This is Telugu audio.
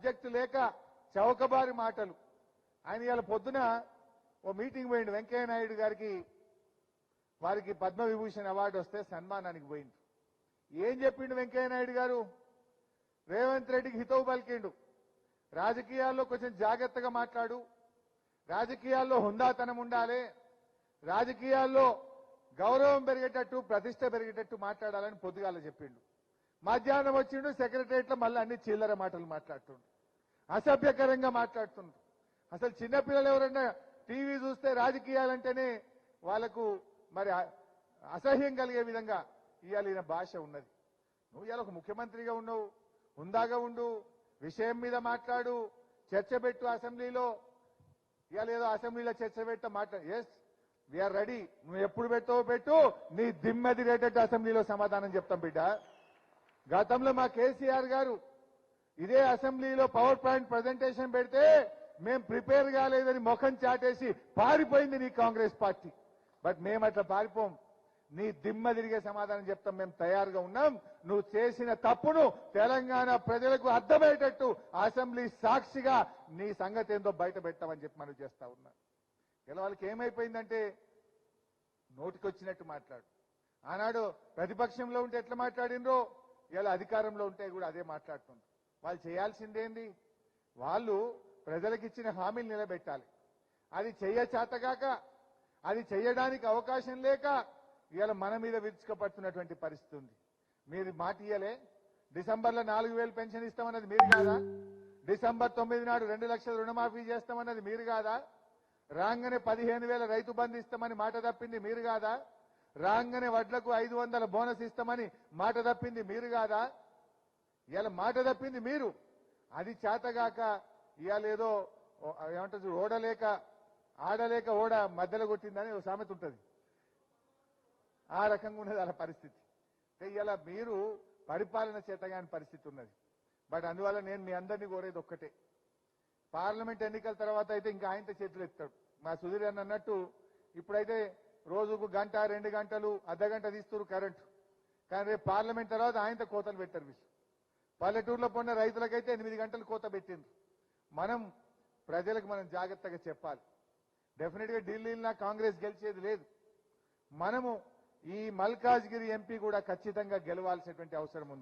సబ్జెక్టు లేక చౌకబారి మాటలు. ఆయన ఇవాళ పొద్దున ఓ మీటింగ్ పోయిండు వెంకయ్య నాయుడు గారికి, వారికి పద్మవిభూషణ్ అవార్డు వస్తే సన్మానానికి పోయిండు. ఏం చెప్పిండు వెంకయ్య నాయుడు గారు? రేవంత్ రెడ్డికి హితవు పలికిండు. రాజకీయాల్లో కొంచెం జాగ్రత్తగా మాట్లాడు, రాజకీయాల్లో హుందాతనం ఉండాలి, రాజకీయాల్లో గౌరవం పెరిగేటట్టు ప్రతిష్ట పెరిగేటట్టు మాట్లాడాలని పొద్దుగాల చెప్పిండు. మధ్యాహ్నం వచ్చిండు సెక్రటరియట్లో మళ్ళీ అన్ని చిల్లర మాటలు మాట్లాడుతుండు, అసభ్యకరంగా మాట్లాడుతుండ్రు. అసలు చిన్నపిల్లలు ఎవరన్నా టీవీ చూస్తే రాజకీయాలంటేనే వాళ్లకు మరి అసహ్యం కలిగే విధంగా ఇవాళ ఈయన భాష ఉన్నది. నువ్వు ఇవాళ ఒక ముఖ్యమంత్రిగా ఉన్నావు, హుందాగా ఉండు, విషయం మీద మాట్లాడు, చర్చ పెట్టు అసెంబ్లీలో. ఇవాళ ఏదో అసెంబ్లీలో చర్చ పెట్ట మాట్లాడు. ఎస్ వీఆర్ రెడీ, నువ్వు ఎప్పుడు పెట్టావో పెట్టు, నీ దిమ్మెదిరేటట్టు అసెంబ్లీలో సమాధానం చెప్తాం బిడ్డ. గతంలో మా కేసీఆర్ గారు ఇదే అసెంబ్లీలో పవర్ పాయింట్ ప్రజెంటేషన్ పెడితే మేం ప్రిపేర్ కాలేదని ముఖం చాటేసి పారిపోయింది నీ కాంగ్రెస్ పార్టీ. బట్ మేము అట్లా పారిపోం, నీ దిమ్మ తిరిగే సమాధానం చెప్తాం, మేము తయారుగా ఉన్నాం. నువ్వు చేసిన తప్పును తెలంగాణ ప్రజలకు అర్థమయ్యేటట్టు అసెంబ్లీ సాక్షిగా నీ సంగతి ఏందో బయట పెట్టామని చెప్పి మనం చేస్తా ఉన్నాం. ఇలా వాళ్ళకి ఏమైపోయిందంటే నోటికొచ్చినట్టు మాట్లాడు. ఆనాడు ప్రతిపక్షంలో ఉంటే ఎట్లా మాట్లాడినరో ఇలా అధికారంలో ఉంటే కూడా అదే మాట్లాడుతున్నారు. వాళ్ళు చేయాల్సిందేంది? వాళ్ళు ప్రజలకు ఇచ్చిన హామీలు నిలబెట్టాలి. అది చెయ్యచేతగాక, అది చెయ్యడానికి అవకాశం లేక ఇవాళ మన మీద విరుచుకపడుతున్నటువంటి పరిస్థితి ఉంది. మీరు మాట ఇయ్యలే, డిసెంబర్లో 4,000 పెన్షన్ ఇస్తామన్నది మీరు కాదా? డిసెంబర్ 9 నాడు 2 లక్షల రుణమాఫీ చేస్తామన్నది మీరు కాదా? రాగానే 15,000 రైతు బంధు ఇస్తామని మాట తప్పింది మీరు కాదా? రాగానే వడ్లకు 500 బోనస్ ఇస్తామని మాట తప్పింది మీరు కాదా? ఇవాళ మాట తప్పింది మీరు. అది చేతగాక ఇవాళ ఏదో ఏమంటారు, ఓడలేక ఆడలేక ఓడ మధ్యలో కొట్టిందని ఒక సామెత ఉంటుంది, ఆ రకంగా ఉన్నది అలా పరిస్థితి. ఇలా మీరు పరిపాలన చేతగాని పరిస్థితి ఉన్నది. బట్ అందువల్ల నేను మీ అందరినీ కోరేది ఒక్కటే, పార్లమెంట్ ఎన్నికల తర్వాత అయితే ఇంకా ఆయనతో చేతులు ఎత్తాడు. మా సుధీర్ అన్న అన్నట్టు ఇప్పుడైతే రోజుకు గంట 2 గంటలు అర్ధగంట తీస్తున్నారు కరెంటు, కానీ రేపు పార్లమెంట్ తర్వాత ఆయనతో కోతలు పెట్టారు. వీళ్ళు పల్లెటూరులో పొన్న రైతులకైతే 8 గంటలు కోత పెట్టిండ్రు. మనం ప్రజలకు మనం జాగ్రత్తగా చెప్పాలి. డెఫినెట్ గా ఢిల్లీలో కాంగ్రెస్ గెలిచేది లేదు. మనము ఈ మల్కాజ్గిరి ఎంపీ కూడా ఖచ్చితంగా గెలవాల్సినటువంటి అవసరం ఉంది.